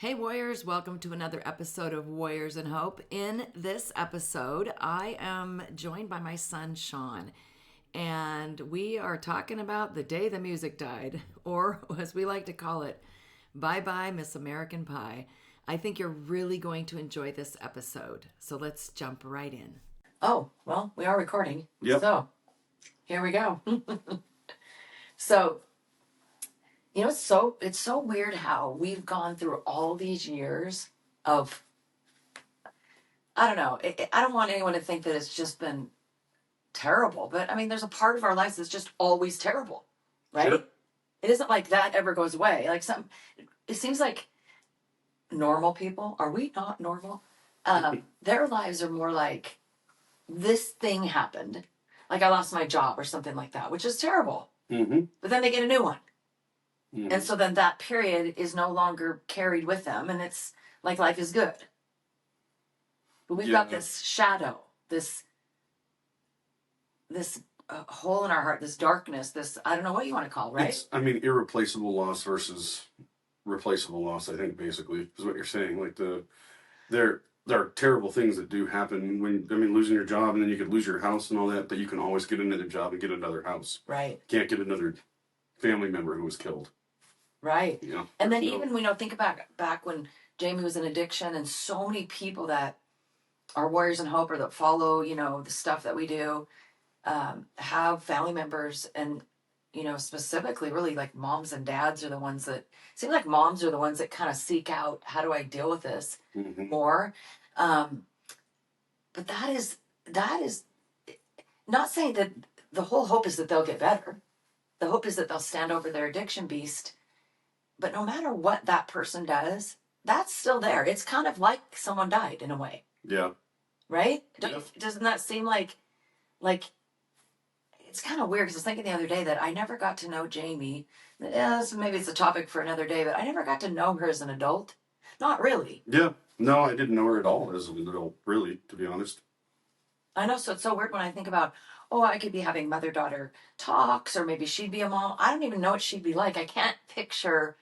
Hey Warriors, welcome to another episode of Warriors and Hope. In this episode, I am joined by my son Sean, and we are talking about the day the music died, or as we like to call it, Bye Bye Miss American Pie. I think you're really going to enjoy this episode, so let's jump right in. Oh, well, we are recording. Yep. So, here we go. So, it's so weird how we've gone through all these years of, I don't know, I don't want anyone to think that it's just been terrible, but I mean, there's a part of our lives that's just always terrible, right? Sure. It isn't like that ever goes away. It seems like normal people, are we not normal? Their lives are more like, this thing happened, like I lost my job or something like that, which is terrible. Mm-hmm. But then they get a new one. Mm-hmm. And so then that period is no longer carried with them, and it's like life is good. But we've got this shadow, this hole in our heart, this darkness, this, I don't know what you want to call it, right? Irreplaceable loss versus replaceable loss, I think, basically, is what you're saying. Like, there are terrible things that do happen losing your job, and then you could lose your house and all that, but you can always get another job and get another house. Right. Can't get another family member who was killed. Right. Yeah. And then even, think back when Jamie was in addiction, and so many people that are Warriors in Hope or that follow, the stuff that we do, have family members, and, specifically really like moms and dads are the ones that seem like moms are the ones that kind of seek out, how do I deal with this more? But that is not saying that the whole hope is that they'll get better. The hope is that they'll stand over their addiction beast. But no matter what that person does, that's still there. It's kind of like someone died in a way. Yeah. Right? Yeah. Doesn't that seem like it's kind of weird, because I was thinking the other day that I never got to know Jamie. Maybe it's a topic for another day, but I never got to know her as an adult. Not really. Yeah. No, I didn't know her at all as an adult, really, to be honest. I know, so it's so weird when I think about, I could be having mother-daughter talks, or maybe she'd be a mom. I don't even know what she'd be like. I can't picture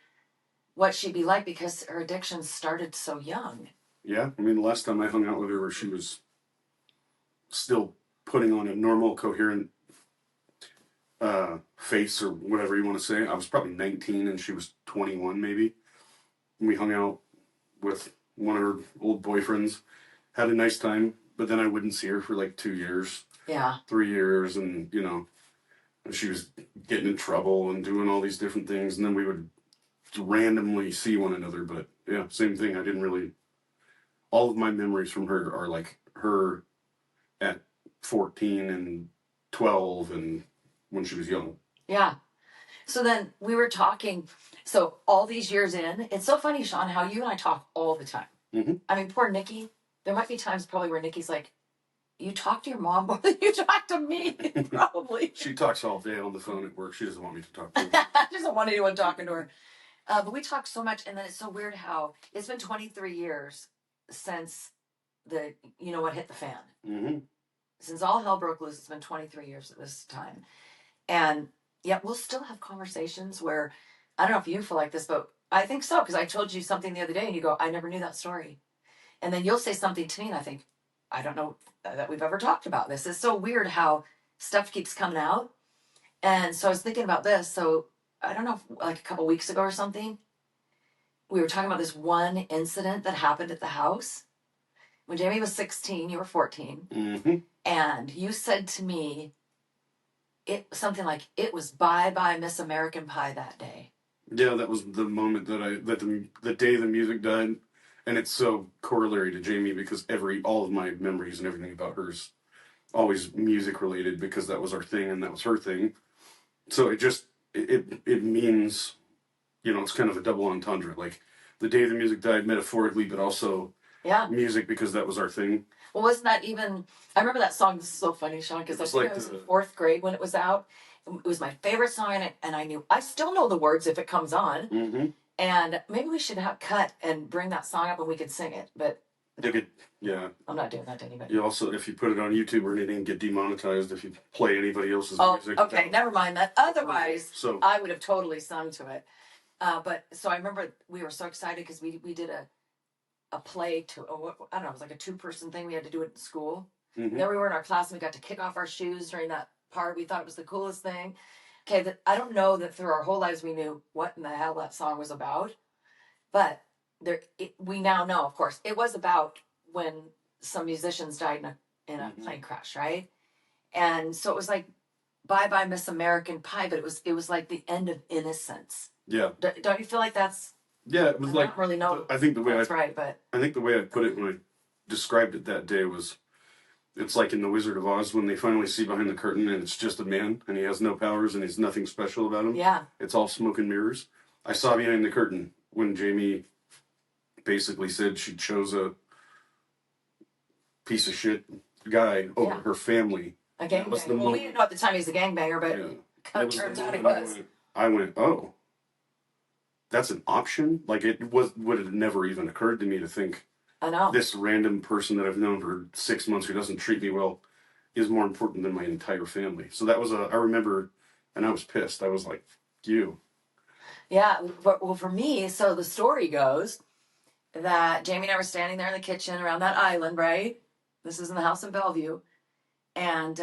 what she'd be like because her addiction started so young. Yeah. The last time I hung out with her, she was still putting on a normal, coherent face, or whatever you want to say. I was probably 19 and she was 21 maybe. And we hung out with one of her old boyfriends, had a nice time, but then I wouldn't see her for like 2 years. Yeah. 3 years, and she was getting in trouble and doing all these different things, and then we would randomly see one another. But yeah, same thing. I didn't really, all of my memories from her are like her at 14 and 12 and when she was young. Yeah. So then we were talking, so all these years in, it's so funny, Sean, how you and I talk all the time. Mm-hmm. Poor Nikki. There might be times probably where Nikki's like, you talk to your mom more than you talk to me, probably. She talks all day on the phone at work. She doesn't want me to talk to her. She doesn't want anyone talking to her. But we talk so much, and then it's so weird how it's been 23 years since the, what hit the fan. Mm-hmm. Since all hell broke loose, it's been 23 years at this time. And yet we'll still have conversations where, I don't know if you feel like this, but I think so, because I told you something the other day and you go, I never knew that story. And then you'll say something to me and I think, I don't know that we've ever talked about this. It's so weird how stuff keeps coming out. And so I was thinking about this. So I don't know, if, like a couple weeks ago or something, we were talking about this one incident that happened at the house. When Jamie was 16, you were 14. Mm-hmm. And you said to me, something like, it was Bye Bye Miss American Pie that day. Yeah, that was the moment the day the music died. And it's so corollary to Jamie because all of my memories and everything about her's always music related, because that was our thing and that was her thing. So it means, it's kind of a double entendre. Like the day the music died metaphorically, but also music because that was our thing. Well, wasn't that even, I remember that song. This is so funny, Sean, because I think I was in fourth grade when it was out. It was my favorite song, and I still know the words if it comes on. Mm-hmm. And maybe we should have cut and bring that song up and we could sing it. But I'm not doing that to anybody. You also, if you put it on YouTube, we're going to get demonetized if you play anybody else's music. Okay, never mind that. Otherwise, I would have totally sung to it. But so I remember we were so excited because we did a play to, I don't know, it was like a 2-person thing. We had to do it in school. Mhm. There we were in our class and we got to kick off our shoes during that part. We thought it was the coolest thing. Okay, I don't know that through our whole lives we knew what in the hell that song was about, but we now know, of course, it was about when some musicians died in a plane crash, right? And so it was like Bye Bye Miss American Pie, but it was like the end of innocence. Yeah. Don't you feel like that's? Yeah, it was I don't really know. I think the way that's right, but I think the way I put it when I described it that day was, it's like in The Wizard of Oz when they finally see behind the curtain and it's just a man and he has no powers and he's nothing special about him. yeah, It's all smoke and mirrors. I saw behind the curtain when Jamie basically said she chose a piece of shit guy over Yeah. her family. a That was the gangbanger. Well, we moment. didn't know at the time he's a gangbanger, but Yeah. it turns out he moment was. I went, oh, that's an option? Like, would have never even occurred to me to think I know. this random person that I've known for 6 months who doesn't treat me well is more important than my entire family. So that was I remember, and I was pissed. I was like, you. Yeah, well, for me, so the story goes that Jamie and I were standing there in the kitchen around that island, right? This is in the house in Bellevue. And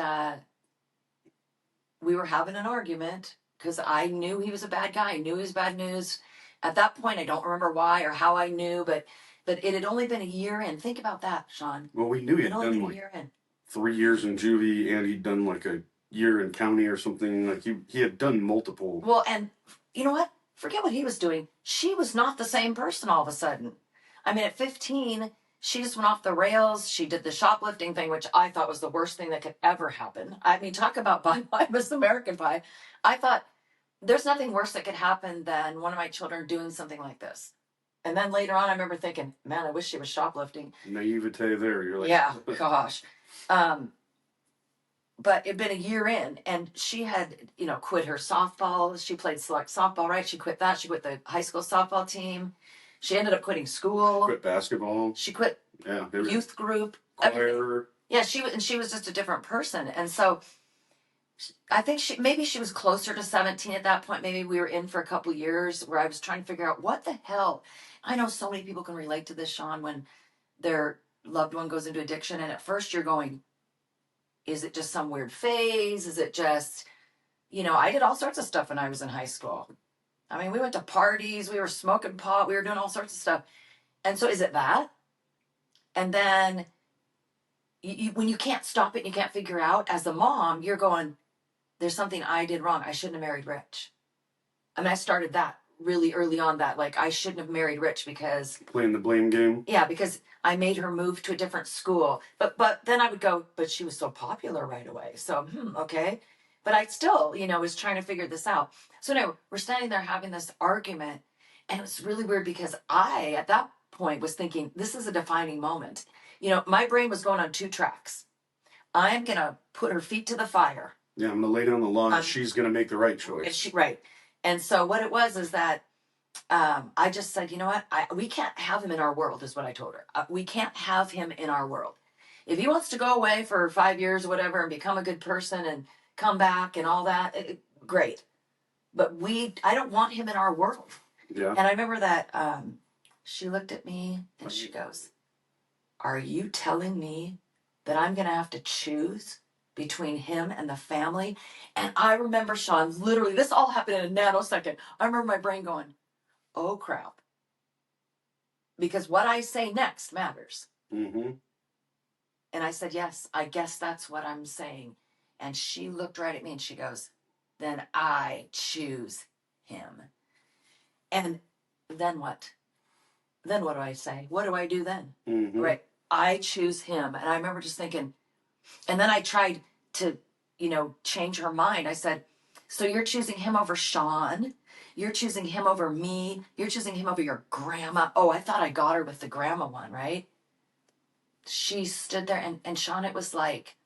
we were having an argument because I knew he was a bad guy. I knew he was bad news. At that point, I don't remember why or how I knew, but it had only been a year in. Think about that, Sean. Well, we knew he It had had only done been a like year in. 3 years in juvie, and he'd done like a year in county or something. Like he had done multiple. Well, and you know what? Forget what he was doing. She was not the same person all of a sudden. I mean, at 15, she just went off the rails. She did the shoplifting thing, which I thought was the worst thing that could ever happen. I mean, talk about Bye Bye Miss American Pie. I thought there's nothing worse that could happen than one of my children doing something like this. And then later on, I remember thinking, man, I wish she was shoplifting. Naivete there. You're like, Yeah, gosh. But it'd been a year in, and she had, quit her softball. She played select softball, right? She quit that. She quit the high school softball team. She ended up quitting school. Quit basketball. She quit youth group. Choir. Yeah, she was just a different person, and so I think maybe she was closer to 17 at that point. Maybe we were in for a couple years where I was trying to figure out what the hell. I know so many people can relate to this, Sean, when their loved one goes into addiction, and at first you're going, is it just some weird phase? Is it just, I did all sorts of stuff when I was in high school. I mean, we went to parties, we were smoking pot, we were doing all sorts of stuff. And so is it that? And then when you can't stop it and you can't figure out, as a mom, you're going, there's something I did wrong. I shouldn't have married Rich. I mean, I started that really early on, that like I shouldn't have married Rich because playing the blame game. Yeah, because I made her move to a different school. But then I would go, but she was so popular right away. So okay. But I still, was trying to figure this out. So no, we're standing there having this argument, and it was really weird because I at that point was thinking, this is a defining moment. My brain was going on 2 tracks. I'm gonna put her feet to the fire. Yeah, I'm gonna lay down the law, and she's gonna make the right choice. Right. And so what it was is that I just said, you know what? We can't have him in our world, is what I told her. We can't have him in our world. If he wants to go away for 5 years or whatever and become a good person and come back and all that, great. But I don't want him in our world. Yeah. And I remember that she looked at me and she goes, are you telling me that I'm going to have to choose between him and the family? And I remember, Sean, literally, this all happened in a nanosecond. I remember my brain going, oh crap. Because what I say next matters. Mm-hmm. And I said, yes, I guess that's what I'm saying. And she looked right at me and she goes, then I choose him. And then what? Then what do I say? What do I do then? Mm-hmm. Right. I choose him. And I remember just thinking, and then I tried to, change her mind. I said, so you're choosing him over Sean. You're choosing him over me. You're choosing him over your grandma. Oh, I thought I got her with the grandma one, right? She stood there and Sean, it was like,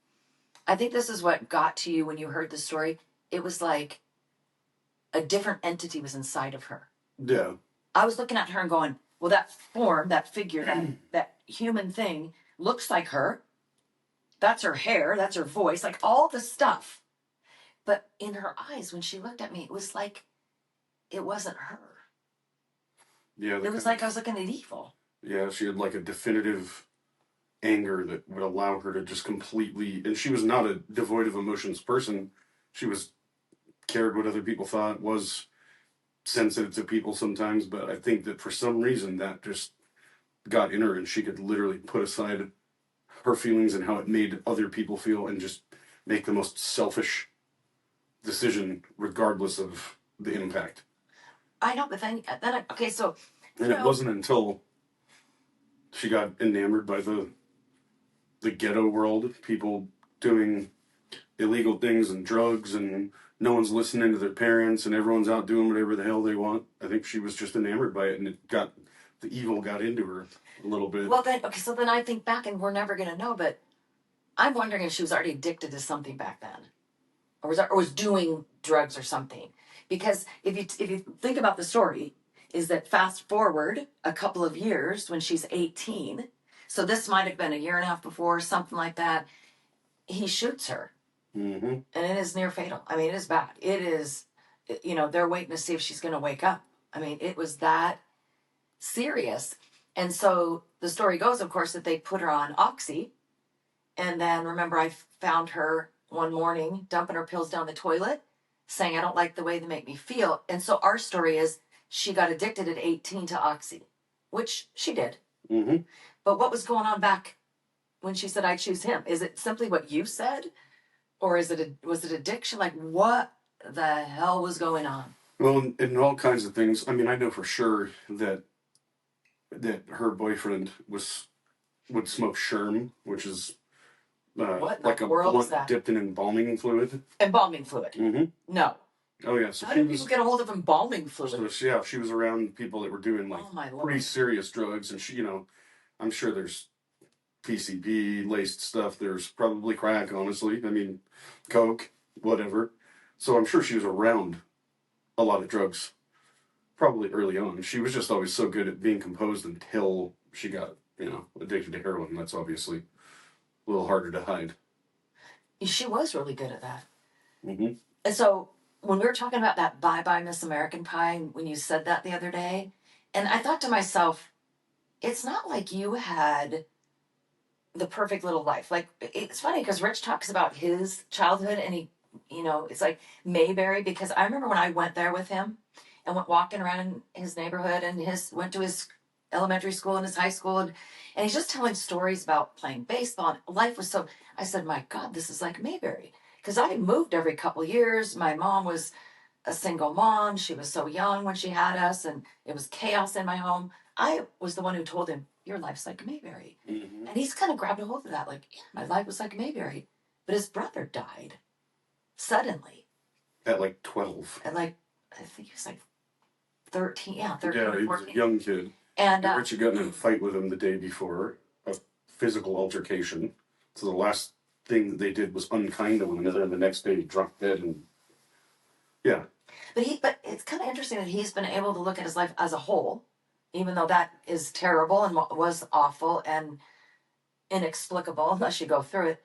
I think this is what got to you when you heard the story. It was like a different entity was inside of her. Yeah. I was looking at her and going, well, that form, that figure, that human thing looks like her. That's her hair. That's her voice, like all the stuff. But in her eyes, when she looked at me, it was like it wasn't her. Yeah, It was like I was looking at evil. yeah, she had like a definitive anger that would allow her to just completely, and she was not a devoid of emotions person. She was cared what other people thought, was sensitive to people sometimes, but I think that for some reason that just got in her, and she could literally put aside her feelings and how it made other people feel and just make the most selfish decision regardless of the impact. I know, but then okay, so And it wasn't until she got enamored by the ghetto world, people doing illegal things and drugs, and no one's listening to their parents, and everyone's out doing whatever the hell they want. I think she was just enamored by it, and the evil got into her a little bit. Well, then okay, so then I think back, and we're never gonna know, but I'm wondering if she was already addicted to something back then, or was doing drugs or something. Because if you think about the story, is that fast forward a couple of years when she's 18, so this might have been a year and a half before, something like that. He shoots her, Mm-hmm. and it is near fatal. I mean, it is bad. It is, they're waiting to see if she's going to wake up. I mean, it was that serious. And so the story goes, of course, that they put her on oxy. And then remember, I found her one morning dumping her pills down the toilet, saying, I don't like the way they make me feel. And so our story is she got addicted at 18 to oxy, which she did. Mm-hmm. But what was going on back when she said, I choose him? Is it simply what you said? Or was it addiction? Like, what the hell was going on? Well, and all kinds of things. I mean, I know for sure that her boyfriend would smoke sherm, which is What in like the a world is blunt that? dipped in embalming fluid. Embalming fluid. Mm-hmm. No. Oh yeah, so How she did was. people get a hold of embalming fluid? She was around people that were doing like Oh my pretty Lord. serious drugs, and she, I'm sure there's PCP laced stuff. There's probably crack, honestly. I mean, coke, whatever. So I'm sure she was around a lot of drugs, probably early on. She was just always so good at being composed until she got, addicted to heroin. That's obviously a little harder to hide. She was really good at that. Mm-hmm. And so when we were talking about that Bye Bye Miss American Pie, when you said that the other day, and I thought to myself, it's not like you had the perfect little life. Like, it's funny because Rich talks about his childhood, and it's like Mayberry, because I remember when I went there with him and went walking around his neighborhood, and went to his elementary school and his high school, and he's just telling stories about playing baseball, and life was so, I said, my God, this is like Mayberry. Because I moved every couple years. My mom was a single mom. She was so young when she had us, and it was chaos in my home. I was the one who told him, your life's like Mayberry. Mm-hmm. And he's kind of grabbed a hold of that, like, yeah, my life was like Mayberry. But his brother died suddenly. At like 12. And like, I think he was like 13. Yeah, 13 Yeah, or he was 14. a young kid. And Richie got in a fight with him the day before, a physical altercation. So the last thing that they did was unkind to one another, and the next day he dropped dead. And yeah, but it's kind of interesting that he's been able to look at his life as a whole, even though that is terrible and was awful and inexplicable unless you go through it.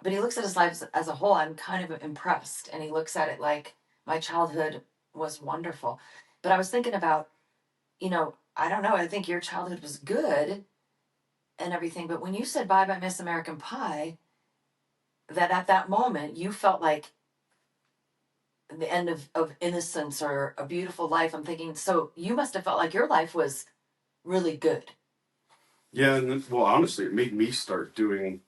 But he looks at his life as a whole. I'm kind of impressed, and he looks at it like, my childhood was wonderful. But I was thinking about, I don't know. I think your childhood was good and everything. But when you said Bye Bye Miss American Pie, that at that moment you felt like the end of innocence or a beautiful life. I'm thinking, so you must have felt like your life was really good. yeah, and well, honestly, it made me start doing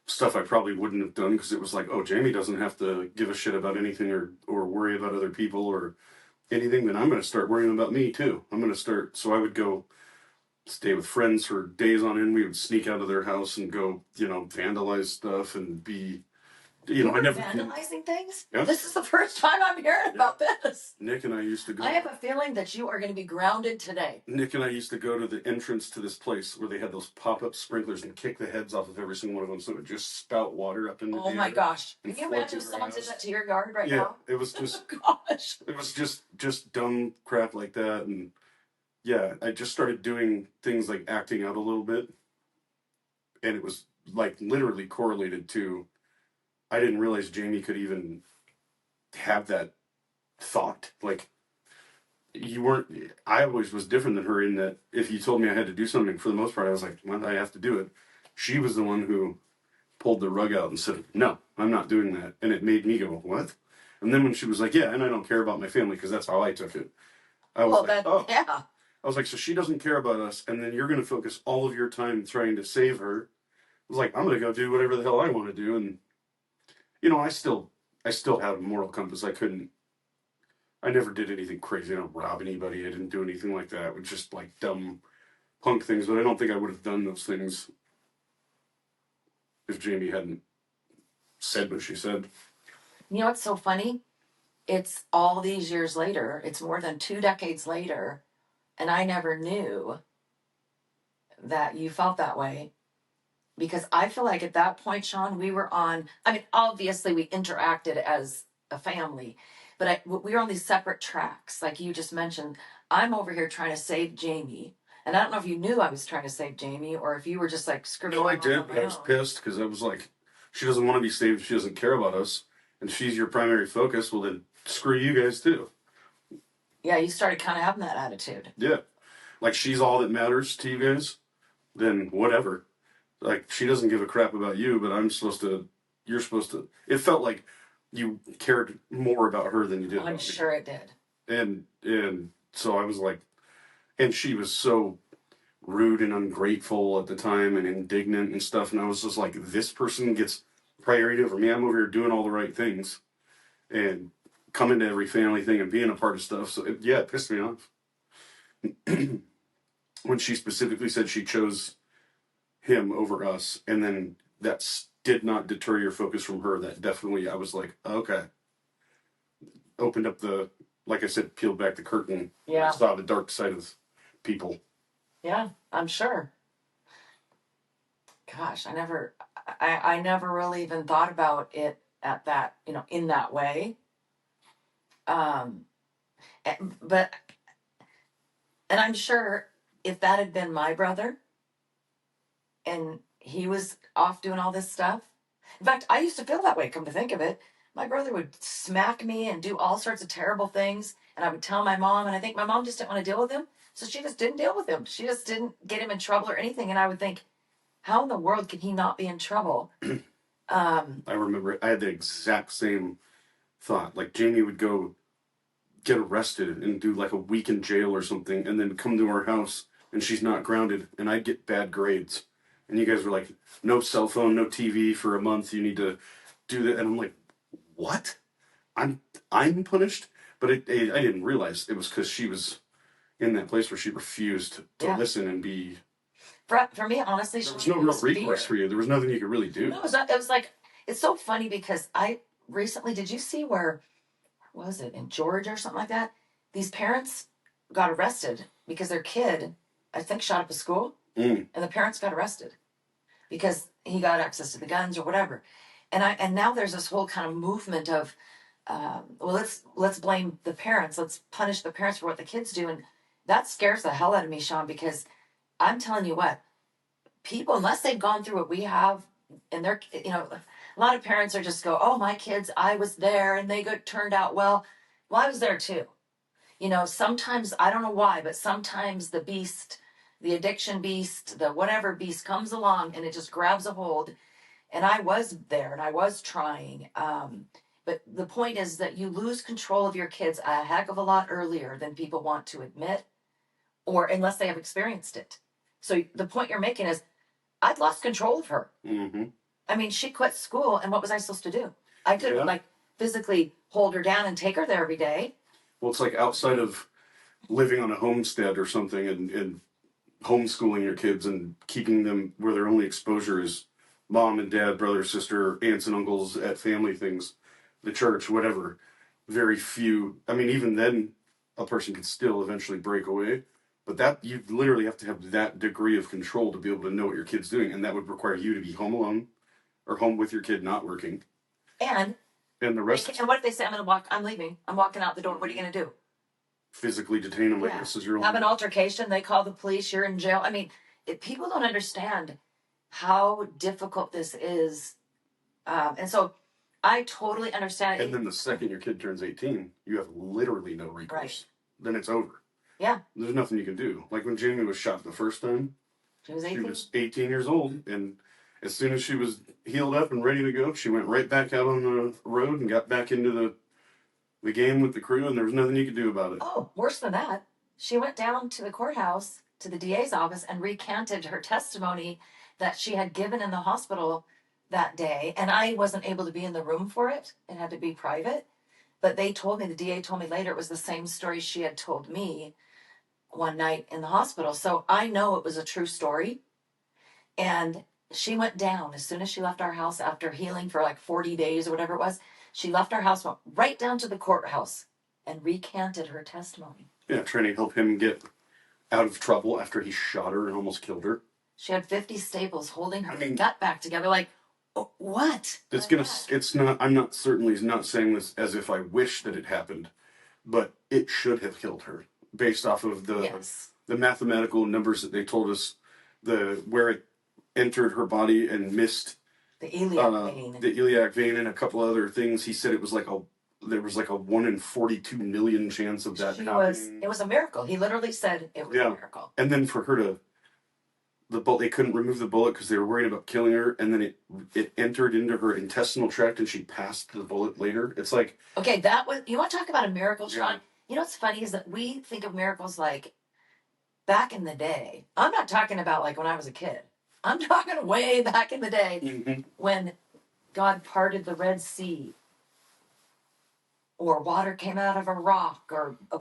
stuff I probably wouldn't have done, because it was like, oh, Jamie doesn't have to give a shit about anything or worry about other people or anything. Then I'm going to start worrying about me too. I'm going to start. So I would go stay with friends for days on end. We would sneak out of their house and go, vandalize stuff and be, You I were never. vandalizing things? Yeah. This is the first time I'm hearing about this. Nick and I used to go. I have a feeling that you are going to be grounded today. Nick and I used to go to the entrance to this place where they had those pop-up sprinklers and kick the heads off of every single one of them, so it would just spout water up into the Oh my air. gosh. and Can you flood imagine if your someone house. did that to your yard right Yeah, now? it was just Oh gosh. it was just dumb crap like that. And yeah, I just started doing things like acting out a little bit, and it was like literally correlated to, I didn't realize Jamie could even have that thought. Like, you weren't. I always was different than her in that if you told me I had to do something, for the most part, I was like, well, I have to do it. She was the one who pulled the rug out and said, no, I'm not doing that. And it made me go, what? And then when she was like, yeah, and I don't care about my family, because that's how I took it. I was Well, like, that, oh. yeah. I was like, so she doesn't care about us, and then you're going to focus all of your time trying to save her. I was like, I'm going to go do whatever the hell I want to do. And, I still have a moral compass. I never did anything crazy. I don't rob anybody. I didn't do anything like that. It was just like dumb punk things, but I don't think I would have done those things if Jamie hadn't said what she said. You know what's so funny? It's all these years later. It's more than 2 decades later. And I never knew that you felt that way. Because I feel like at that point, Sean, we were on, I mean, obviously we interacted as a family, but we were on these separate tracks. Like you just mentioned, I'm over here trying to save Jamie. And I don't know if you knew I was trying to save Jamie or if you were just like, screw No, I it, did, but I was pissed because I was like, she doesn't want to be saved. She doesn't care about us. And she's your primary focus. Well, then screw you guys too. Yeah, you started kind of having that attitude. Yeah. Like she's all that matters to you guys. Then whatever. Like she doesn't give a crap about you, but you're supposed to. It felt like you cared more about her than you did I'm about sure it did. me. And so I was like, and she was so rude and ungrateful at the time and indignant and stuff. And I was just like, this person gets priority over me. I'm over here doing all the right things and coming to every family thing and being a part of stuff. So it pissed me off when she specifically said she chose him over us, and then that did not deter your focus from her. That definitely, I was like, okay, opened up like I said, peeled back the curtain. Yeah. I saw the dark side of people. Yeah, I'm sure. Gosh, I never really even thought about it at that, in that way. Um, but, and I'm sure if that had been my brother and he was off doing all this stuff, in fact, I used to feel that way, come to think of it. My brother would smack me and do all sorts of terrible things. And I would tell my mom, and I think my mom just didn't want to deal with him. So she just didn't deal with him. She just didn't get him in trouble or anything. And I would think, how in the world can he not be in trouble? I remember I had the exact same thought. Like Jamie would go get arrested and do like a week in jail or something, and then come to our house and she's not grounded, and I'd get bad grades. And you guys were like, no cell phone, no TV for a month. You need to do that. And I'm like, what? I'm punished? But I didn't realize it was because she was in that place where she refused to listen and be. For me, honestly, there was no real recourse for you. There was nothing you could really do. No, it was like, it's so funny because I recently, did you see where was it, in Georgia or something like that? These parents got arrested because their kid, I think, shot up a school, and the parents got arrested because he got access to the guns or whatever. And now there's this whole kind of movement of, well, let's blame the parents, let's punish the parents for what the kids do, and that scares the hell out of me, Sean, because I'm telling you what, people, unless they've gone through what we have, and they're, a lot of parents are just go, oh, my kids, I was there and they turned out well. Well, I was there too. Sometimes, I don't know why, but sometimes the beast, the addiction beast, the whatever beast comes along and it just grabs a hold. And I was there and I was trying. But the point is that you lose control of your kids a heck of a lot earlier than people want to admit, or unless they have experienced it. So the point you're making is, I'd lost control of her. Mm-hmm. I mean, she quit school, and what was I supposed to do? I couldn't physically hold her down and take her there every day. Well, it's like outside of living on a homestead or something and homeschooling your kids and keeping them where their only exposure is mom and dad, brother, sister, aunts and uncles at family things, the church, whatever. Very few. I mean, even then, a person could still eventually break away. But that you literally have to have that degree of control to be able to know what your kid's doing, and that would require you to be home alone or home with your kid not working. And the rest. And what if they say, I'm leaving, I'm walking out the door, what are you going to do? Physically detain them like this is your own. Have an altercation, they call the police, you're in jail. I mean, people don't understand how difficult this is. And so I totally understand. And then the second your kid turns 18, you have literally no recourse. Right. then it's over. Yeah. There's nothing you can do. Like when Jamie was shot the first time, She was 18. she was 18 years old, and as soon as she was healed up and ready to go, she went right back out on the road and got back into the game with the crew, and there was nothing you could do about it. Oh, worse than that. She went down to the courthouse, to the DA's office, and recanted her testimony that she had given in the hospital that day. And I wasn't able to be in the room for it. It had to be private. But they told me, the DA told me later, it was the same story she had told me one night in the hospital. So I know it was a true story. And she went down as soon as she left our house after healing for like 40 days or whatever it was. She left our house, went right down to the courthouse and recanted her testimony. Yeah, trying to help him get out of trouble after he shot her and almost killed her. She had 50 staples holding her gut back together. Like, oh, what? I'm not certainly not saying this as if I wish that it happened, but it should have killed her based off of the mathematical numbers that they told us, where it entered her body and missed the iliac vein and a couple other things. He said there was like a 1 in 42 million chance of that happening. It was a miracle. He literally said it was a miracle. And then for her they couldn't remove the bullet because they were worried about killing her, and then it entered into her intestinal tract and she passed the bullet later. It's like, okay, you want to talk about a miracle, Sean? Yeah. You know what's funny is that we think of miracles like back in the day. I'm not talking about like when I was a kid. I'm talking way back in the day when God parted the Red Sea, or water came out of a rock, or a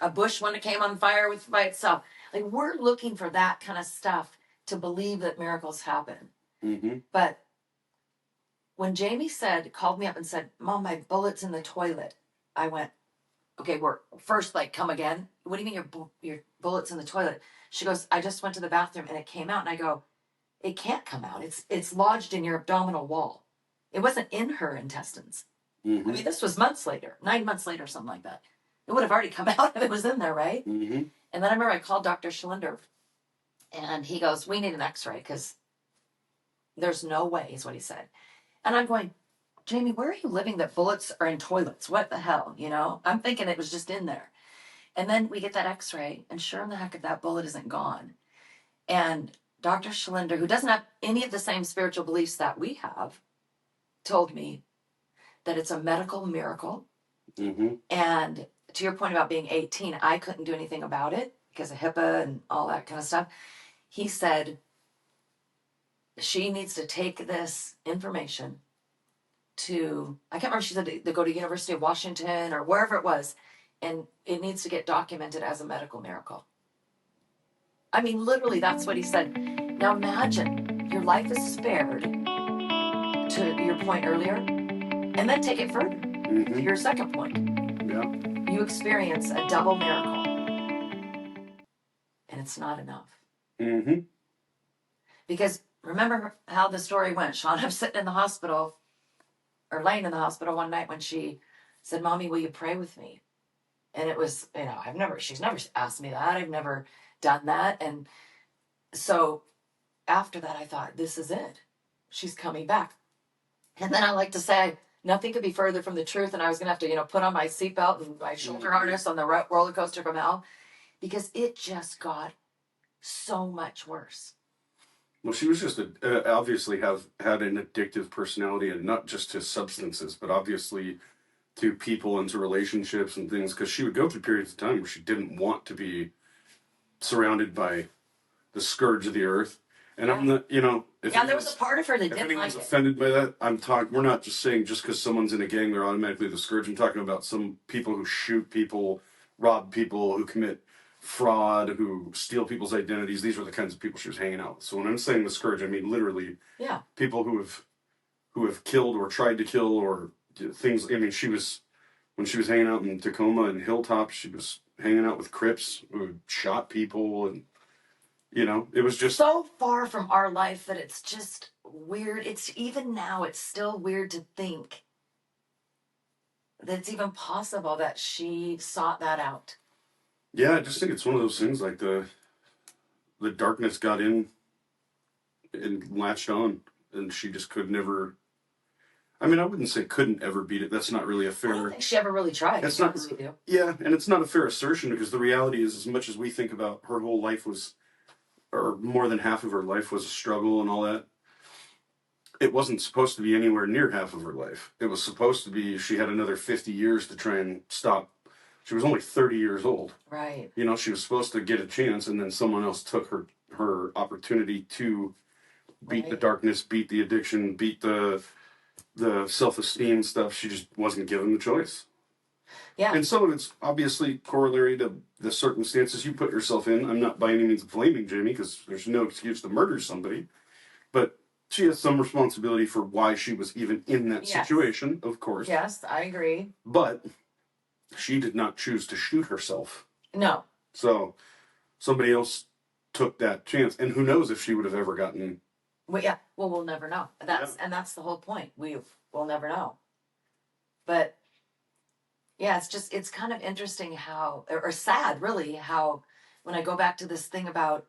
bush when it came on fire by itself. Like, we're looking for that kind of stuff to believe that miracles happen. Mm-hmm. But when Jamie called me up and said, "Mom, my bullet's in the toilet," I went, "Okay, we're first, like, come again? What do you mean your bullet's in the toilet?" She goes, "I just went to the bathroom and it came out." And I go, "It can't come out. It's lodged in your abdominal wall. It wasn't in her intestines." Mm-hmm. I mean, this was months later, 9 months later, something like that. It would have already come out if it was in there, right? Mm-hmm. And then I remember I called Dr. Schlinder, and he goes, "We need an x-ray because there's no way," is what he said. And I'm going, "Jamie, where are you living that bullets are in toilets? What the hell?" You know, I'm thinking it was just in there. And then we get that x-ray, and sure in the heck, that bullet isn't gone. And Dr. Schlinder, who doesn't have any of the same spiritual beliefs that we have, told me that it's a medical miracle. Mm-hmm. And to your point about being 18, I couldn't do anything about it because of HIPAA and all that kind of stuff. He said she needs to take this information to, I can't remember, she said to go to University of Washington or wherever it was, and it needs to get documented as a medical miracle. I mean, literally, that's what he said. Now imagine your life is spared, to your point earlier, and then take it further to your second point. Yeah. You experience a double miracle, and it's not enough. Mm-hmm. Because remember how the story went, Sean. I'm sitting in the hospital, or laying in the hospital one night when she said, "Mommy, will you pray with me?" And it was, she's never asked me that. I've never done that. And so after that, I thought, this is it. She's coming back. And then I like to say, nothing could be further from the truth. And I was going to have to, put on my seatbelt and my shoulder harness on the roller coaster from hell, because it just got so much worse. Well, she was just obviously had an addictive personality, and not just to substances, but obviously to people and to relationships and things, because she would go through periods of time where she didn't want to be surrounded by the scourge of the earth. And I'm not, there was a part of her that didn't like it. If anyone's offended by that, we're not just saying just because someone's in a gang, they're automatically the scourge. I'm talking about some people who shoot people, rob people, who commit fraud, who steal people's identities. These were the kinds of people she was hanging out with. So when I'm saying the scourge, I mean literally people who have killed or tried to kill or things. I mean, when she was hanging out in Tacoma and Hilltop, she was hanging out with Crips who shot people, and it was just so far from our life that it's just weird. It's even now, it's still weird to think that it's even possible that she sought that out. Yeah, I just think it's one of those things, like the darkness got in and latched on, and she just could never. I mean, I wouldn't say couldn't ever beat it. That's not really a I fair. don't think she ever really tried. That's To be not. honest with you. Yeah, and it's not a fair assertion because the reality is, as much as we think about her whole life was, or more than half of her life was a struggle and all that, it wasn't supposed to be anywhere near half of her life. It was supposed to be she had another 50 years to try and stop. She was only 30 years old. Right. You know, she was supposed to get a chance, and then someone else took her opportunity to beat the darkness, beat the addiction, beat the self-esteem stuff. She just wasn't given the choice. Yeah. And some of it's obviously corollary to the circumstances you put yourself in. I'm not by any means blaming Jamie because there's no excuse to murder somebody, but she has some responsibility for why she was even in that situation, of course. Yes, I agree. But she did not choose to shoot herself. No. So somebody else took that chance, and who knows if she would have ever gotten. Well, yeah. Well, we'll never know. That's the whole point. We'll never know. But yeah, it's kind of interesting how, or sad really, how when I go back to this thing about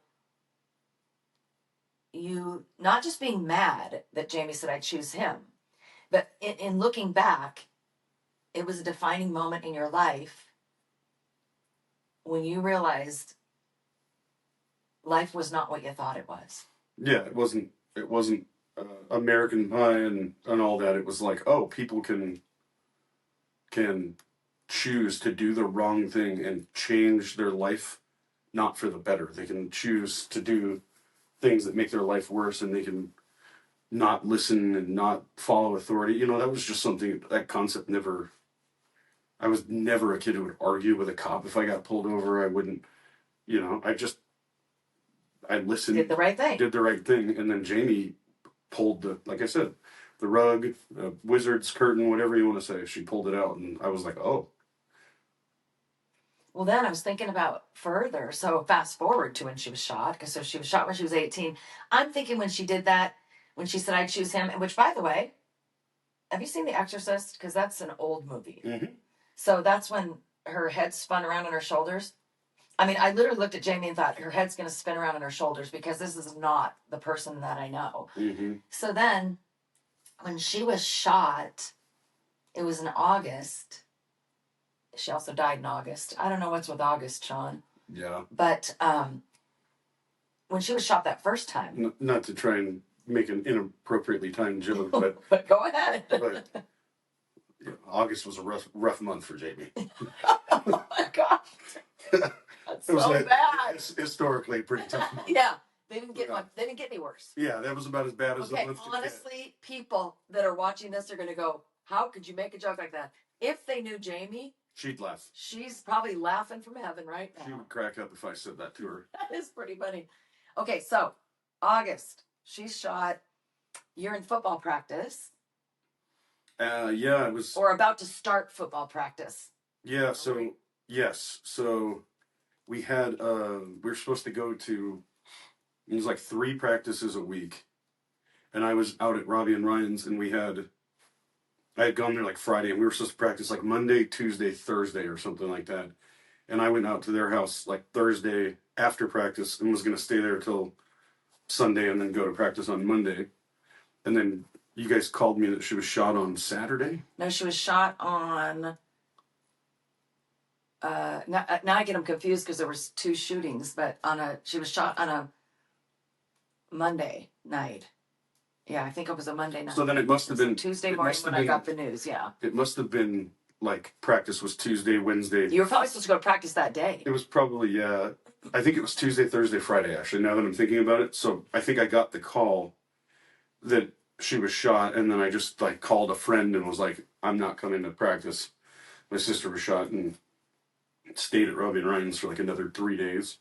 you not just being mad that Jamie said I choose him, but in looking back, it was a defining moment in your life when you realized life was not what you thought it was. Yeah, it wasn't American Pie and all that. It was like, oh, people can choose to do the wrong thing and change their life, not for the better. They can choose to do things that make their life worse, and they can not listen and not follow authority. You know, that was just something, that concept never. I was never a kid who would argue with a cop if I got pulled over. I wouldn't, you know, I listened. Did the right thing. Did the right thing. And then Jamie pulled like I said, the rug, the wizard's curtain, whatever you want to say. She pulled it out, and I was like, oh. Well, then I was thinking about further. So fast forward to when she was shot, because so she was shot when she was 18. I'm thinking when she did that, when she said I'd choose him, which, by the way, have you seen The Exorcist? Because that's an old movie. Mm-hmm. So that's when her head spun around on her shoulders. I mean, I literally looked at Jamie and thought, her head's going to spin around on her shoulders because this is not the person that I know. Mm-hmm. So then, when she was shot, it was in August. She also died in August. I don't know what's with August, Sean. Yeah. But when she was shot that first time. Not to try and make an inappropriately timed joke, but go ahead. But yeah, August was a rough month for Jamie. Oh my God. That's so bad. It's historically pretty tough month. Yeah. They didn't get much, they didn't get any worse. Yeah, that was about as bad as okay, the month. Honestly, people that are watching this are going to go, how could you make a joke like that? If they knew Jamie, she'd laugh. She's probably laughing from heaven right now. She would crack up if I said that to her. That is pretty funny. Okay, so August, she's shot. You're in football practice. Yeah, it was. Or about to start football practice. Yeah, so, yes. So we had, we were supposed to go to, it was like 3 practices a week. And I was out at Robbie and Ryan's, and I had gone there like Friday, and we were supposed to practice like Monday, Tuesday, Thursday, or something like that. And I went out to their house like Thursday after practice and was going to stay there till Sunday and then go to practice on Monday. And then you guys called me that she was shot on Saturday? No, she was shot on... now I get them confused because there was 2 shootings, but she was shot on a Monday night. Yeah, I think it was a Monday night. So then it must have been Tuesday morning when I got the news. Yeah, it must have been like practice was Tuesday, Wednesday. You were probably supposed to go to practice that day. It was probably I think it was Tuesday, Thursday, Friday. Actually, now that I'm thinking about it, so I think I got the call that she was shot, and then I just like called a friend and was like, "I'm not coming to practice. My sister was shot," and stayed at Robbie and Ryan's for like another 3 days.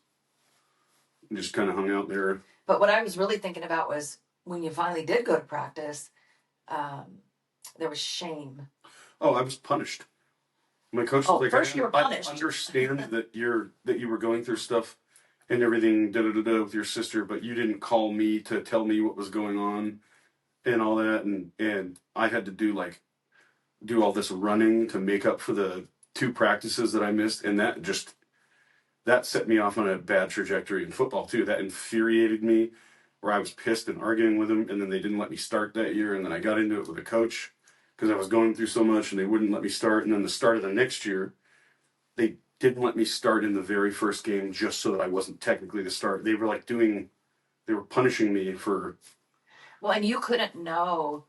And just kind of hung out there. But what I was really thinking about was when you finally did go to practice, there was shame. Oh, I was punished. My coach was like, first you were punished. I understand that you were going through stuff and everything with your sister, but you didn't call me to tell me what was going on and all that, and I had to do all this running to make up for the 2 practices that I missed, and that set me off on a bad trajectory in football too. That infuriated me, where I was pissed and arguing with them, and then they didn't let me start that year, and then I got into it with a coach, because I was going through so much and they wouldn't let me start. And then the start of the next year, they didn't let me start in the very first game just so that I wasn't technically the start. They were like they were punishing me for. Well, and you couldn't know.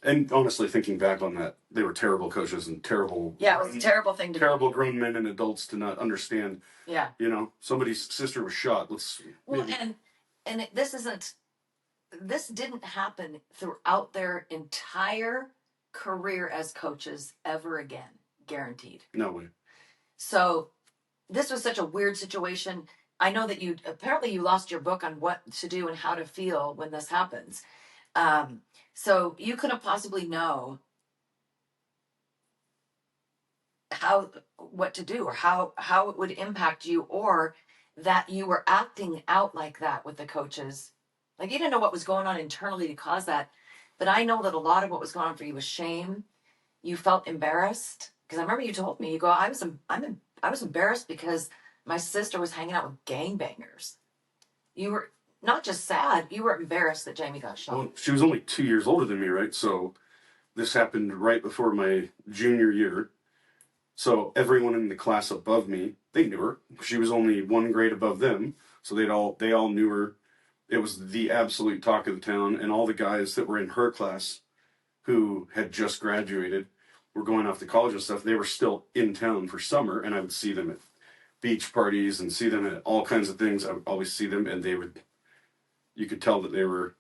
And honestly, thinking back on that, they were terrible coaches and terrible. Yeah, it was a terrible thing to do. Terrible grown men and adults to not understand. Yeah. You know, somebody's sister was shot. Well, this didn't happen throughout their entire career as coaches ever again, guaranteed. No way. So this was such a weird situation. I know that you lost your book on what to do and how to feel when this happens. So you couldn't possibly know what to do or how it would impact you, or that you were acting out like that with the coaches. Like, you didn't know what was going on internally to cause that. But I know that a lot of what was going on for you was shame. You felt embarrassed. Because I remember you told me, you go, I was embarrassed because my sister was hanging out with gangbangers. You were not just sad, you were embarrassed that Jamie got shot. Well, she was only 2 years older than me, right? So this happened right before my junior year. So everyone in the class above me, they knew her. She was only one grade above them. So they all knew her. It was the absolute talk of the town. And all the guys that were in her class who had just graduated were going off to college and stuff. They were still in town for summer, and I would see them at beach parties and see them at all kinds of things. I would always see them, and you could tell that they were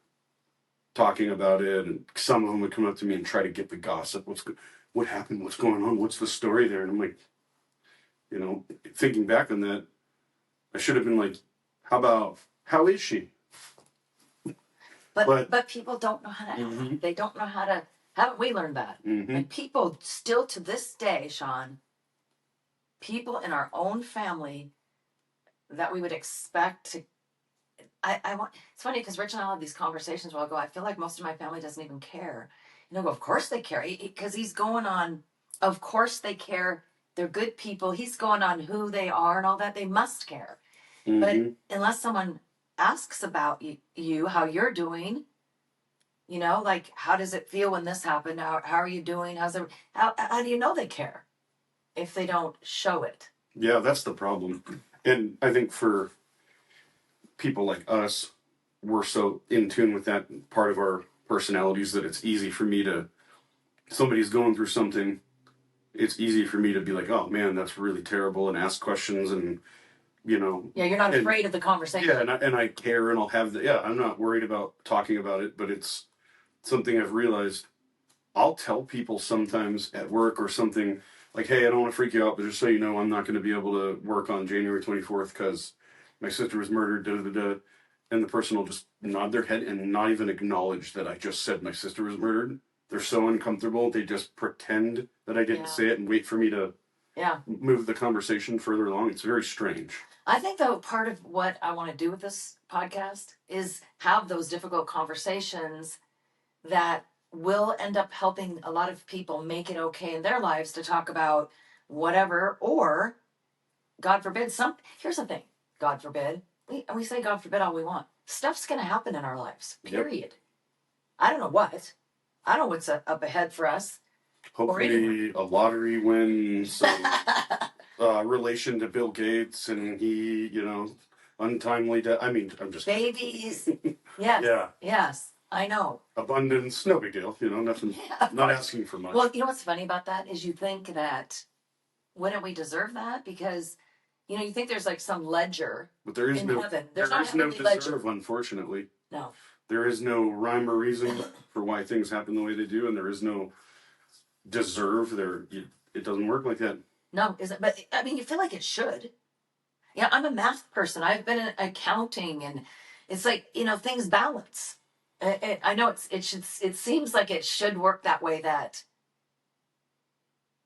talking about it, and some of them would come up to me and try to get the gossip. What happened? What's going on? What's the story there? And I'm like, thinking back on that, I should have been like, how is she? But people don't know how to act. They don't know how to. Haven't we learned that? And people still to this day, Sean, people in our own family that we would expect to. It's funny because Rich and I have these conversations where I'll go, I feel like most of my family doesn't even care. And I'll go, of course they care. Because he's going on, of course they care. They're good people. He's going on who they are and all that. They must care. But unless someone asks about you, how you're doing, like, how does it feel when this happened? How are you doing? How do you know they care if they don't show it? Yeah, that's the problem. And I think for people like us, we're so in tune with that part of our personalities that it's easy for me somebody's going through something, it's easy for me to be like, oh man, that's really terrible, and ask questions and, Yeah, you're not afraid of the conversation. Yeah, and I care, and I'll have I'm not worried about talking about it, but it's something I've realized. I'll tell people sometimes at work or something, like, hey, I don't want to freak you out, but just so you know, I'm not going to be able to work on January 24th because my sister was murdered, da-da-da-da. And the person will just nod their head and not even acknowledge that I just said my sister was murdered. They're so uncomfortable, they just pretend that I didn't say it and wait for me to move the conversation further along. It's very strange. I think, though, part of what I want to do with this podcast is have those difficult conversations that will end up helping a lot of people make it okay in their lives to talk about whatever, or God forbid, here's the thing, God forbid, we say God forbid all we want. Stuff's going to happen in our lives, period. Yep. I don't know what. I don't know what's up ahead for us. Hopefully a lottery win, some relation to Bill Gates, and he, untimely death. I mean, I'm just... Babies. Yes. Yeah. Yes. I know. Abundance, no big deal. Nothing, not asking for much. Well, what's funny about that is you think that, wouldn't we deserve that? Because, you think there's like some ledger but there is in no, heaven. There is no deserve, unfortunately. No. There is no rhyme or reason for why things happen the way they do, and there is no deserve. It doesn't work like that. No, but I mean, you feel like it should. Yeah, I'm a math person. I've been in accounting, and it's like, things balance. I know it seems like it should work that way, that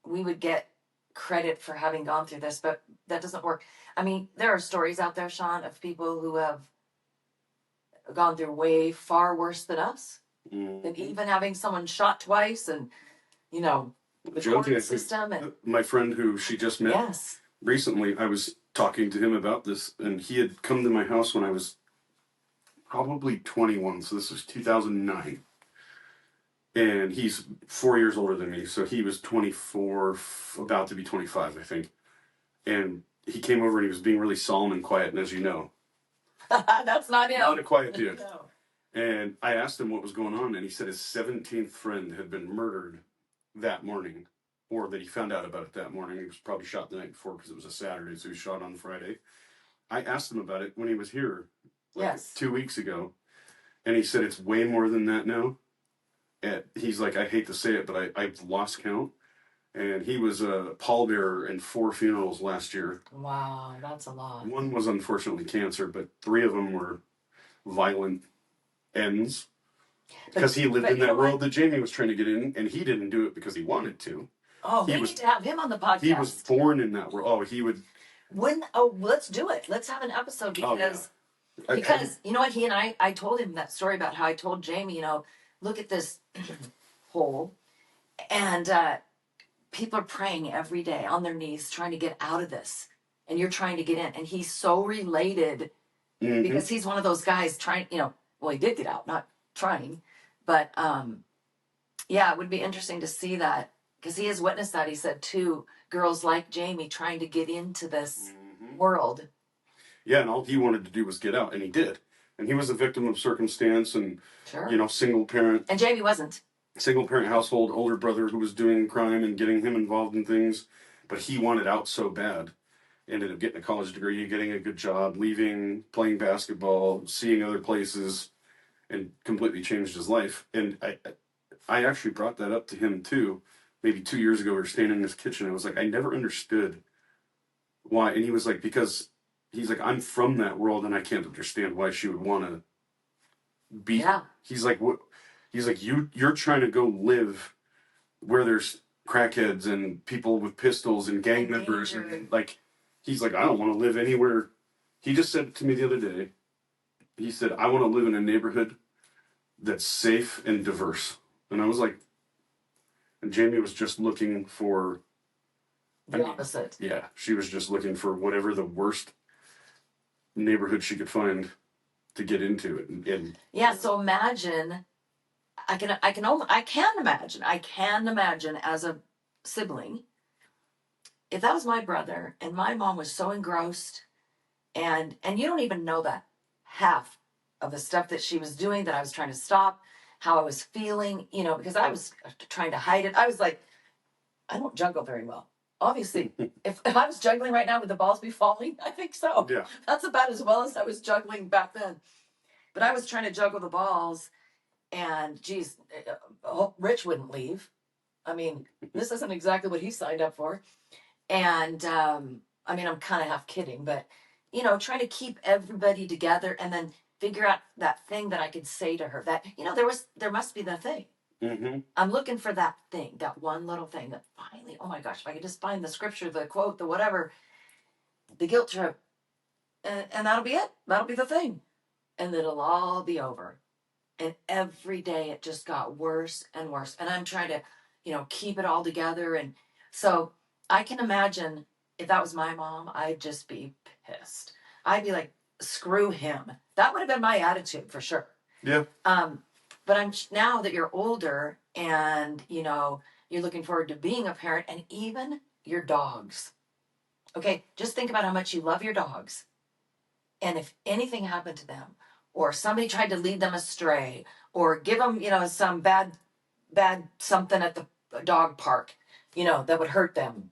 we would get credit for having gone through this, but that doesn't work. I mean, there are stories out there, Sean, of people who have gone through way far worse than us. Than even having someone shot twice, and the court system. And my friend who she just met recently, I was talking to him about this, and he had come to my house when I was probably 21, so this was 2009. and he's 4 years older than me. So he was 24, about to be 25, I think. And he came over and he was being really solemn and quiet. And as you know, that's not him. Not a quiet dude. No. And I asked him what was going on, and he said his 17th friend had been murdered that morning, or that he found out about it that morning. He was probably shot the night before because it was a Saturday, so he was shot on Friday. I asked him about it when he was here, Yes. 2 weeks ago, and he said it's way more than that now. And he's like, I hate to say it, but I've lost count. And he was a pallbearer in 4 funerals last year. Wow, that's a lot. One was unfortunately cancer, but 3 of them were violent ends. Because he lived in that world that Jamie was trying to get in, and he didn't do it because he wanted to. Oh, we need to have him on the podcast. He was born in that world. Oh, he would. Let's do it. Let's have an episode because you know what, he and I told him that story about how I told Jamie, you know, look at this hole, and people are praying every day on their knees trying to get out of this, and you're trying to get in, and he's so related because he's one of those guys trying, you know, well, he did get out, not trying, but yeah, it would be interesting to see that because he has witnessed that. He said 2 girls like Jamie trying to get into this world. Yeah, and all he wanted to do was get out, and he did. And he was a victim of circumstance, and Sure. you know, single parent. And Jamie wasn't. Single parent household, older brother who was doing crime and getting him involved in things, but he wanted out so bad. Ended up getting a college degree, getting a good job, leaving, playing basketball, seeing other places, and completely changed his life. And I actually brought that up to him too. Maybe 2 years ago, we were standing in his kitchen. I was like, I never understood why. And he was like, because he's like, I'm from that world, and I can't understand why she would want to be. Yeah. He's like, what? He's like, you're trying to go live where there's crackheads and people with pistols and gang members, and like, he's like, I don't want to live anywhere. He just said to me the other day, he said, I want to live in a neighborhood that's safe and diverse. And I was like, and Jamie was just looking for The opposite. Yeah, she was just looking for whatever the worst neighborhood she could find to get into it. And yeah, so imagine, I can imagine as a sibling, if that was my brother and my mom was so engrossed, and you don't even know that half of the stuff that she was doing that I was trying to stop, how I was feeling, you know, because I was trying to hide it. I was like, I don't juggle very well. Obviously, if I was juggling right now, would the balls be falling? I think so. Yeah. That's about as well as I was juggling back then. But I was trying to juggle the balls, and geez, Rich wouldn't leave. I mean, this isn't exactly what he signed up for. And I mean, I'm kind of half kidding, but you know, trying to keep everybody together and then figure out that thing that I could say to her that, you know, there must be the thing. Mm-hmm. I'm looking for that thing, that one little thing that finally, oh my gosh, if I could just find the scripture, the quote, the whatever, the guilt trip, and that'll be it. That'll be the thing. And then it'll all be over. And every day it just got worse and worse. And I'm trying to, you know, keep it all together. And so I can imagine if that was my mom, I'd just be pissed. I'd be like, screw him. That would have been my attitude for sure. Yeah. But now that you're older and, you know, you're looking forward to being a parent, and even your dogs. Okay, just think about how much you love your dogs. And if anything happened to them, or somebody tried to lead them astray, or give them, you know, some bad something at the dog park, you know, that would hurt them.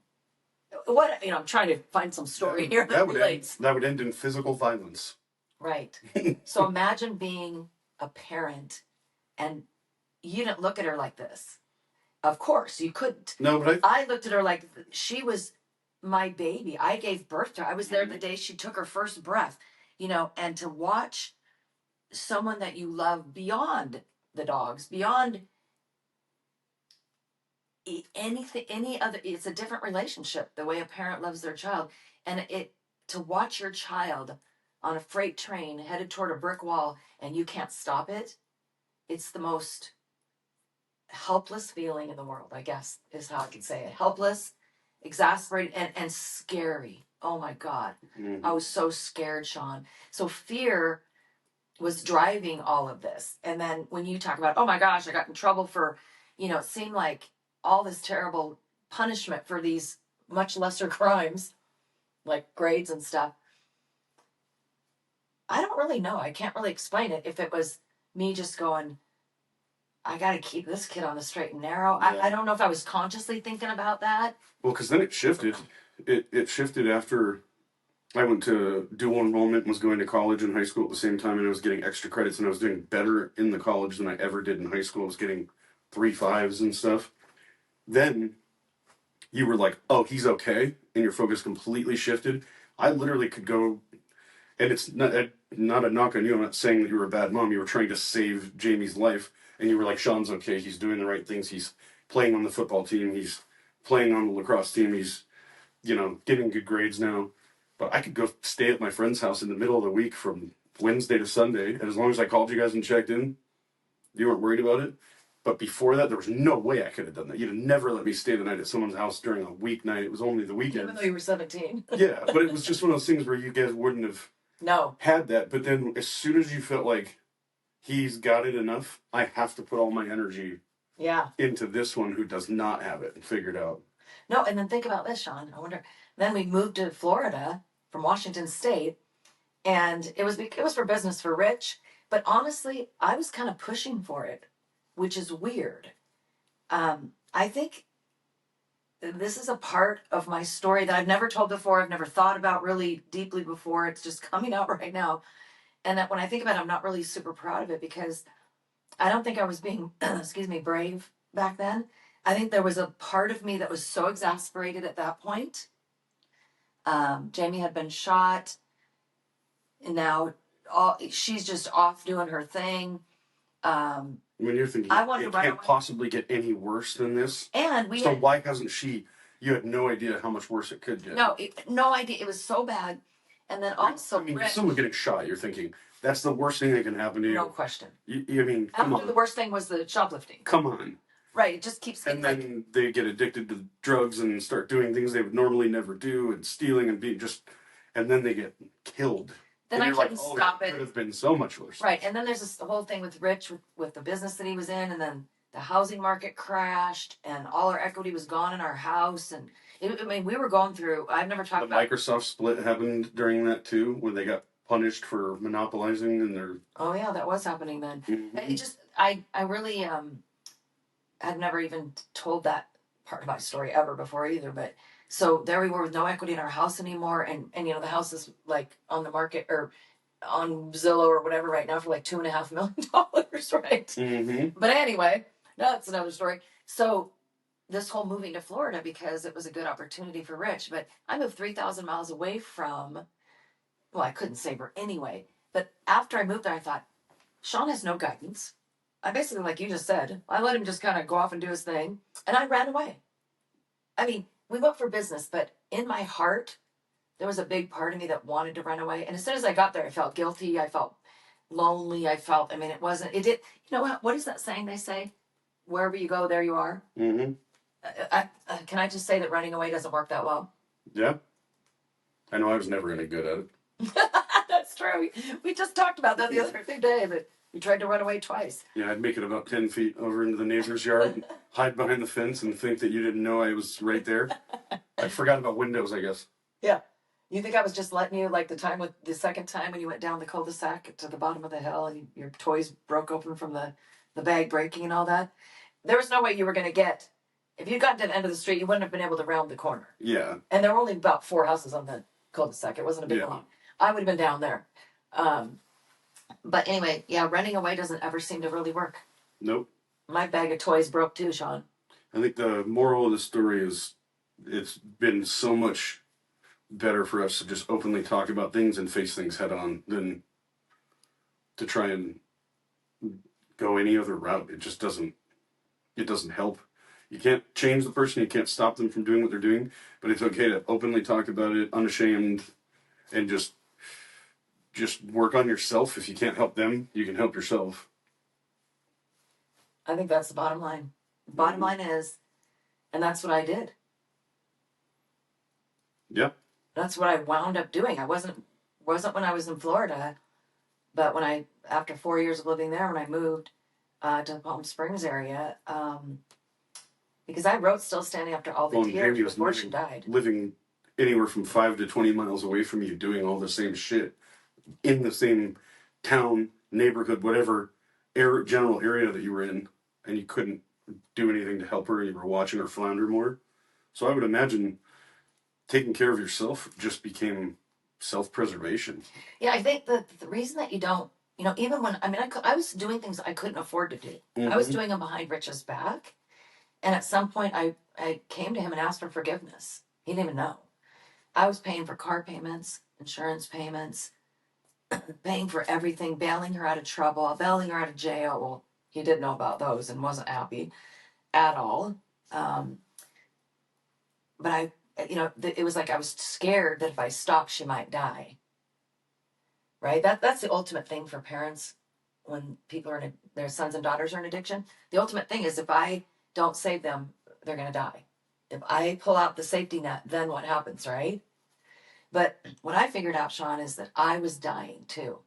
What, you know, I'm trying to find some story here that relates. That would end in physical violence. Right. So imagine being a parent and you didn't look at her like this. Of course, you couldn't. No, but I looked at her like she was my baby. I gave birth to her. I was there the day she took her first breath, you know, and to watch someone that you love beyond the dogs, beyond anything, any other, it's a different relationship, the way a parent loves their child. And to watch your child on a freight train headed toward a brick wall and you can't stop it, it's the most helpless feeling in the world, I guess, is how I could say it. Helpless, exasperated, and scary. Oh my God. Mm-hmm. I was so scared, Sean. So fear was driving all of this. And then when you talk about, oh my gosh, I got in trouble for, it seemed like all this terrible punishment for these much lesser crimes, like grades and stuff. I don't really know. I can't really explain it. If it was me just going, I got to keep this kid on the straight and narrow. Yeah. I don't know if I was consciously thinking about that. Well, because then it shifted. It shifted after I went to dual enrollment and was going to college and high school at the same time, and I was getting extra credits, and I was doing better in the college than I ever did in high school. I was getting 3.5s and stuff. Then you were like, oh, he's okay, and your focus completely shifted. I literally could go, and it's not a knock on you. I'm not saying that you were a bad mom. You were trying to save Jamie's life, and you were like, Sean's okay. He's doing the right things. He's playing on the football team. He's playing on the lacrosse team. He's, getting good grades now. But I could go stay at my friend's house in the middle of the week from Wednesday to Sunday, and as long as I called you guys and checked in, you weren't worried about it. But before that, there was no way I could have done that. You'd have never let me stay the night at someone's house during a weeknight. It was only the weekend. Even though you were 17. Yeah, but it was just one of those things where you guys wouldn't have had that. But then as soon as you felt like he's got it enough, I have to put all my energy into this one who does not have it figured out. No, and then think about this, Sean. I wonder. Then we moved to Florida from Washington State, and it was for business for Rich. But honestly, I was kind of pushing for it, which is weird. I think this is a part of my story that I've never told before. I've never thought about really deeply before. It's just coming out right now. And that when I think about it, I'm not really super proud of it because I don't think I was being, brave back then. I think there was a part of me that was so exasperated at that point. Jamie had been shot, and now she's just off doing her thing. When you're thinking, it can't possibly get any worse than this. And why hasn't she? You had no idea how much worse it could get. No idea. It was so bad. And then also, someone getting shot, you're thinking, that's the worst thing that can happen to you. No question. Come on. The worst thing was the shoplifting. Come on. Right, it just keeps getting. And then they get addicted to drugs and start doing things they would normally never do, and stealing and and then they get killed. Then I couldn't stop it. It could have been so much worse. Right, and then there's this whole thing with Rich with the business that he was in, and then the housing market crashed, and all our equity was gone in our house, and we were going through. I've never talked about. The Microsoft split happened during that too, when they got punished for monopolizing and their. Oh yeah, that was happening then. Mm-hmm. It just I really had never even told that part of my story ever before either. But so there we were with no equity in our house anymore, and the house is like on the market or on Zillow or whatever right now for like $2.5 million, right? Mm-hmm. But anyway, that's another story. So this whole moving to Florida because it was a good opportunity for Rich, but I moved 3,000 miles away from. Well, I couldn't save her anyway. But after I moved there, I thought, Sean has no guidance. I basically, like you just said, I let him just kind of go off and do his thing, and I ran away. I mean, we went for business, but in my heart, there was a big part of me that wanted to run away. And as soon as I got there, I felt guilty. I felt lonely. It did, what is that saying they say? Wherever you go, there you are. Mm-hmm. Can I just say that running away doesn't work that well? Yeah. I know I was never any good at it. That's true. We just talked about that the other day, but you tried to run away twice. Yeah, I'd make it about 10 feet over into the neighbor's yard, and hide behind the fence and think that you didn't know I was right there. I forgot about windows, I guess. Yeah. You think I was just letting you, like the second time when you went down the cul-de-sac to the bottom of the hill and your toys broke open from the bag breaking and all that? There was no way you were going to get, if you'd gotten to the end of the street, you wouldn't have been able to round the corner. Yeah. And there were only about 4 houses on the cul-de-sac. It wasn't a big one. I would have been down there. But anyway, running away doesn't ever seem to really work. Nope. My bag of toys broke too, Sean. I think the moral of the story is it's been so much better for us to just openly talk about things and face things head on than to try and go any other route. It just doesn't help. You can't change the person, you can't stop them from doing what they're doing, but it's okay to openly talk about it, unashamed, and just work on yourself. If you can't help them, you can help yourself. I think that's the bottom line. The bottom line is, and that's what I did. Yeah. That's what I wound up doing. I wasn't when I was in Florida, but after 4 years of living there, when I moved, to the Palm Springs area, because I wrote Still Standing After All the Well, and Tears Jamie was before she died. living anywhere from 5 to 20 miles away from you, doing all the same shit in the same town, neighborhood, whatever general area that you were in, and you couldn't do anything to help her. You were watching her flounder more. So I would imagine taking care of yourself just became self-preservation. Yeah, I think that the reason that you don't, even when, I was doing things I couldn't afford to do. Mm-hmm. I was doing them behind Rich's back. And at some point, I came to him and asked for forgiveness. He didn't even know. I was paying for car payments, insurance payments, paying for everything, bailing her out of trouble, bailing her out of jail. Well, he did know about those and wasn't happy at all. But it was like I was scared that if I stopped, she might die. Right? That's the ultimate thing for parents when people are their sons and daughters are in addiction. The ultimate thing is if I don't save them, they're going to die. If I pull out the safety net, then what happens, right? But what I figured out, Sean, is that I was dying too.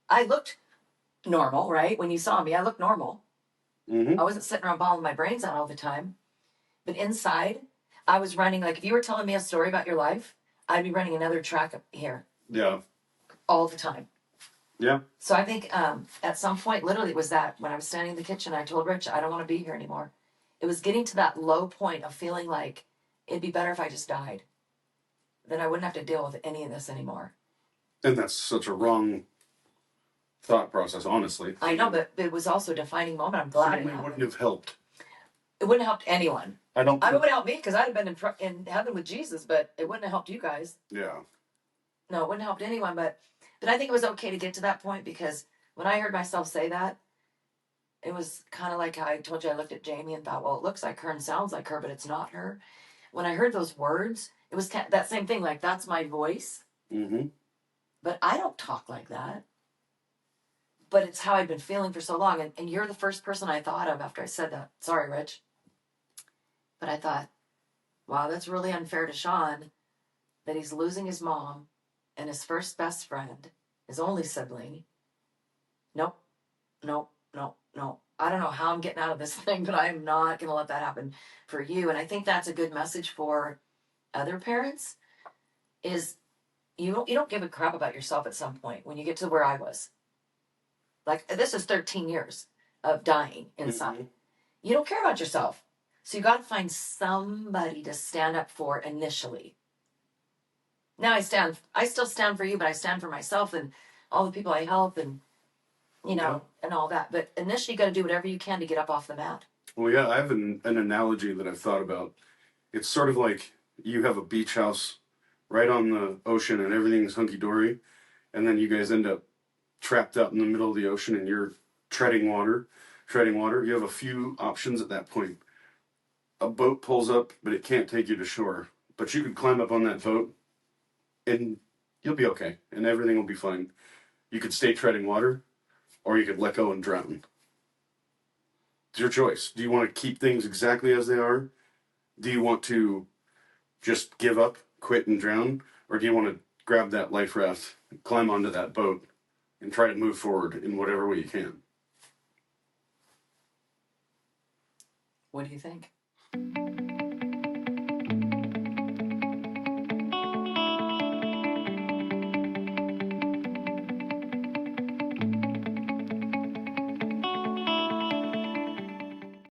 I looked normal, right? When you saw me, I looked normal. Mm-hmm. I wasn't sitting around bawling my brains out all the time. But inside, I was running, like if you were telling me a story about your life, I'd be running another track up here. Yeah. All the time. Yeah. So I think at some point, literally it was that when I was standing in the kitchen, I told Rich, I don't want to be here anymore. It was getting to that low point of feeling like it'd be better if I just died. Then I wouldn't have to deal with any of this anymore. And that's such a wrong thought process, honestly. I know, but it was also a defining moment. I'm glad it wouldn't have helped. It wouldn't have helped anyone. I mean, it would have helped me because I'd have been in heaven with Jesus, but it wouldn't have helped you guys. Yeah. No, it wouldn't have helped anyone, but I think it was okay to get to that point because when I heard myself say that, it was kind of like how I told you I looked at Jamie and thought, well, it looks like her and sounds like her, but it's not her. When I heard those words, it was that same thing, like that's my voice. Mm-hmm. But I don't talk like that. But it's how I've been feeling for so long. And you're the first person I thought of after I said that. Sorry, Rich. But I thought, wow, that's really unfair to Sean that he's losing his mom and his first best friend, his only sibling. Nope. I don't know how I'm getting out of this thing, but I'm not going to let that happen for you. And I think that's a good message for other parents is you don't give a crap about yourself at some point when you get to where I was. Like, this is 13 years of dying inside. Mm-hmm. You don't care about yourself. So you got to find somebody to stand up for initially. Now I still stand for you, but I stand for myself and all the people I help and, and all that. But initially you got to do whatever you can to get up off the mat. Well, yeah, I have an analogy that I've thought about. It's sort of like you have a beach house right on the ocean and everything's hunky-dory. And then you guys end up trapped out in the middle of the ocean and you're treading water. You have a few options at that point. A boat pulls up, but it can't take you to shore. But you could climb up on that boat and you'll be okay and everything will be fine. You could stay treading water or you could let go and drown. It's your choice. Do you want to keep things exactly as they are? Do you want to just give up, quit, and drown? Or do you want to grab that life raft, climb onto that boat, and try to move forward in whatever way you can? What do you think?